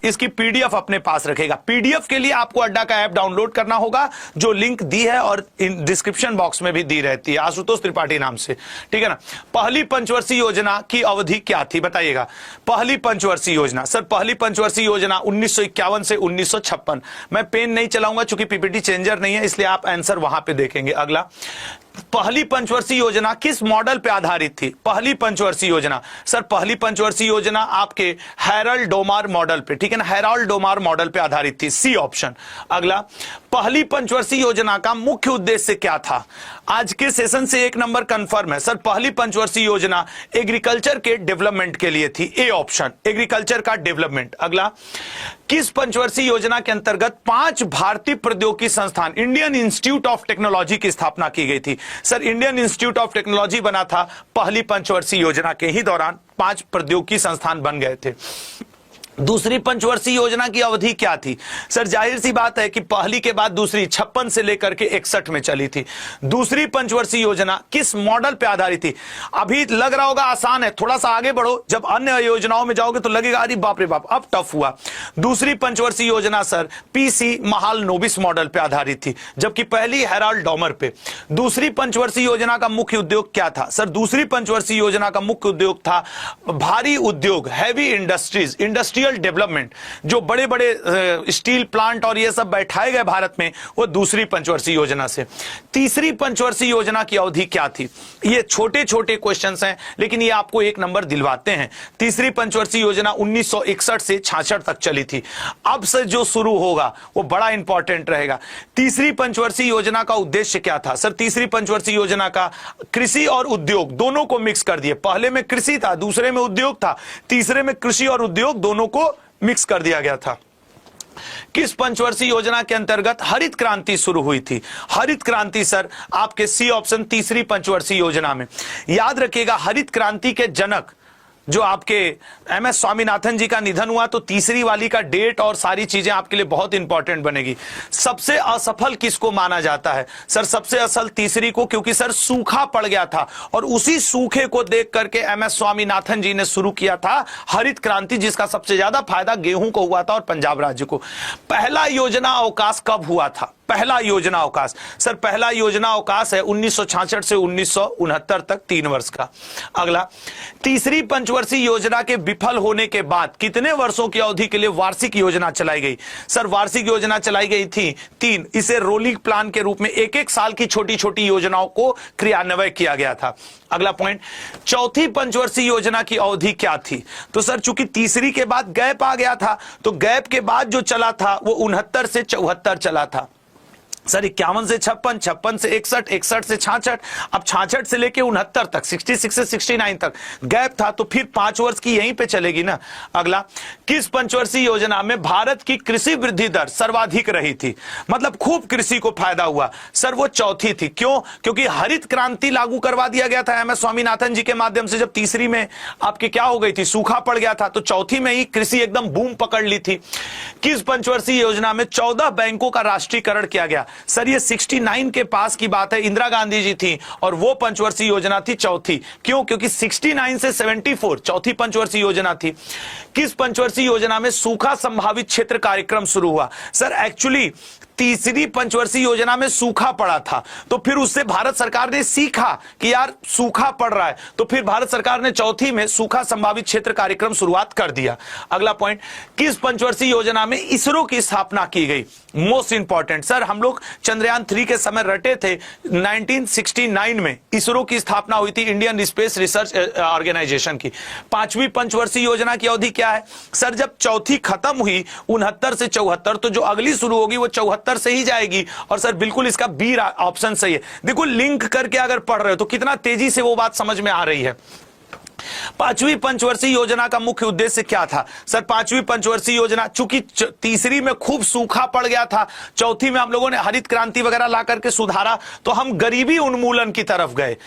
इसकी पीडीएफ अपने पास रखेगा। पीडीएफ के लिए आपको अड्डा का ऐप डाउनलोड करना होगा, जो लिंक दी है और डिस्क्रिप्शन बॉक्स में भी दी रहती है, आशुतोष त्रिपाठी नाम से, ठीक है ना। पहली पंचवर्षीय योजना की अवधि क्या थी बताइएगा। पहली पंचवर्षीय योजना, सर पहली पंचवर्षीय योजना 1951 से 1956। मैं पेन नहीं चलाऊंगा चूंकि पीपीटी चेंजर नहीं है, इसलिए आप आंसर वहां पे देखेंगे। अगला, पहली पंचवर्षीय योजना किस मॉडल पे आधारित थी? पहली पंचवर्षीय योजना, सर पहली पंचवर्षीय योजना आपके हैरोल्ड डोमार मॉडल पे, ठीक है ना, हैरोल्ड डोमार मॉडल पे आधारित थी, सी ऑप्शन। अगला, पहली पंचवर्षीय योजना का मुख्य उद्देश्य क्या था? आज के सेशन से 1 नंबर कंफर्म है सर, पहली पंचवर्षीय योजना एग्रीकल्चर के डेवलपमेंट के लिए थी, ए ऑप्शन, एग्रीकल्चर का डेवलपमेंट। अगला, किस पंचवर्षीय योजना के अंतर्गत 5 भारतीय प्रौद्योगिकी संस्थान, इंडियन इंस्टीट्यूट ऑफ टेक्नोलॉजी की स्थापना की गई थी? Sir Indian institute of technology बना था पहली पंचवर्षीय योजना के ही दौरान, 5 प्रौद्योगिकी संस्थान बन गए थे। दूसरी पंचवर्षीय योजना की अवधि क्या थी? सर जाहिर सी बात है कि पहली के बाद दूसरी 56 से लेकर के 61 में चली थी। दूसरी पंचवर्षीय योजना किस मॉडल पे आधारित थी? अभी लग रहा होगा आसान है, थोड़ा सा आगे बढ़ो, जब अन्य योजनाओं में जाओगे तो लगेगा अरे बाप रे बाप अब टफ हुआ। दूसरी पंचवर्षीय योजना सर पीसी महालनोबिस मॉडल पे आधारित थी, जबकि पहली हैरोल्ड डोमर पे। दूसरी पंचवर्षीय योजना का मुख्य उद्योग क्या था? सर दूसरी पंचवर्षीय योजना का मुख्य उद्योग था भारी उद्योग, हैवी इंडस्ट्रीज, इंडस्ट्रियल डेवलपमेंट, जो बड़े बड़े स्टील प्लांट और ये सब बैठाए गए भारत में, वो दूसरी पंचवर्षीय योजना से। तीसरी पंचवर्षीय योजना की अवधि क्या थी? ये छोटे छोटे क्वेश्चंस हैं लेकिन ये आपको 1 नंबर दिलवाते हैं। तीसरी पंचवर्षीय योजना 1961 से 66 तक चली थी। अब से जो शुरू होगा वो बड़ा इंपॉर्टेंट रहेगा। तीसरी पंचवर्षीय योजना का उद्देश्य क्या था? सर तीसरी पंचवर्षीय योजना का कृषि और उद्योग दोनों को मिक्स कर दिए। पहले में कृषि था, दूसरे में उद्योग था, तीसरे में कृषि और उद्योग दोनों को मिक्स कर दिया गया था। किस पंचवर्षीय योजना के अंतर्गत हरित क्रांति शुरू हुई थी? हरित क्रांति सर आपके सी ऑप्शन तीसरी पंचवर्षीय योजना में। याद रखिएगा हरित क्रांति के जनक जो आपके एमएस स्वामीनाथन जी का निधन हुआ, तो तीसरी वाली का डेट और सारी चीजें आपके लिए बहुत इंपॉर्टेंट बनेगी। सबसे असफल किसको माना जाता है? सर सबसे असफल तीसरी को, क्योंकि सर सूखा पड़ गया था और उसी सूखे को देख करके एमएस स्वामीनाथन जी ने शुरू किया था हरित क्रांति, जिसका सबसे ज्यादा फायदा गेहूं को हुआ था और पंजाब राज्य को। पहला योजना अवकाश कब हुआ था? पहला योजना अवकाश, सर पहला योजना अवकाश है 1966 से 1969 तक, 3 वर्ष का। अगला, तीसरी पंचवर्षीय योजना के विफल होने के बाद कितने वर्षों की अवधि के लिए वार्षिक योजना चलाई गई? सर वार्षिक योजना चलाई गई थी 3। इसे रोलिंग प्लान के रूप में 1-1 साल की छोटी छोटी योजनाओं को क्रियान्वय किया गया था। अगला पॉइंट, चौथी पंचवर्षीय योजना की अवधि क्या थी? तो सर चूंकि तीसरी के बाद गैप आ गया था, तो गैप के बाद जो चला था वो 69 से 74 चला था। सर 51 से 56, 56 से 61, 61 से 66, अब 66 से लेके 69 तक, 66 से 69 तक गैप था, तो फिर 5 वर्ष की यहीं पे चलेगी ना। अगला, किस पंचवर्षीय योजना में भारत की कृषि वृद्धि दर सर्वाधिक रही थी? मतलब खूब कृषि को फायदा हुआ। सर वो चौथी थी। क्यों? क्योंकि हरित क्रांति लागू करवा दिया गया था एमएस स्वामीनाथन जी के माध्यम से। जब तीसरी में आपकी क्या हो गई थी, सूखा पड़ गया था, तो चौथी में ही कृषि एकदम बूम पकड़ ली थी। किस पंचवर्षीय योजना में 14 बैंकों का राष्ट्रीयकरण किया गया? सर ये 69 के पास की बात है, इंदिरा गांधी जी थी और वो पंचवर्षीय योजना थी चौथी। क्यों? क्योंकि 69 से 74 चौथी पंचवर्षीय योजना थी। किस पंचवर्षीय योजना में सूखा संभावित क्षेत्र कार्यक्रम शुरू हुआ? सर एक्चुअली तीसरी पंचवर्षीय योजना में सूखा पड़ा था, तो फिर उससे भारत सरकार ने सीखा कि यार सूखा पड़ रहा है, तो फिर भारत सरकार ने चौथी में सूखा संभावित क्षेत्र कार्यक्रम शुरुआत कर दिया। अगला पॉइंट, किस पंचवर्षीय योजना में इसरो की स्थापना की गई? मोस्ट इंपॉर्टेंट सर, हम लोग चंद्रयान 3 के समय रटे थे, 1969 में इसरो की स्थापना हुई थी, इंडियन स्पेस रिसर्च ऑर्गेनाइजेशन की। 5वीं पंचवर्षीय योजना की अवधि क्या है? सर जब चौथी खत्म हुई 69 से 74, तो जो अगली शुरू होगी वो 74 से ही जाएगी। और सर बिल्कुल इसका बी ऑप्शन सही है। देखो लिंक करके अगर पढ़ रहे हो तो कितना तेजी से वो बात समझ में आ रही है। 5वीं पंचवर्षीय योजना का मुख्य उद्देश्य क्या था? सर 5वीं पंचवर्षीय योजना, चूंकि तीसरी में खूब सूखा पड़ गया था, चौथी में हम लोगों ने हरित क्रांति वगैरह ला करके सुधारा, तो हम गरीबी उन्मूलन की तरफ गए।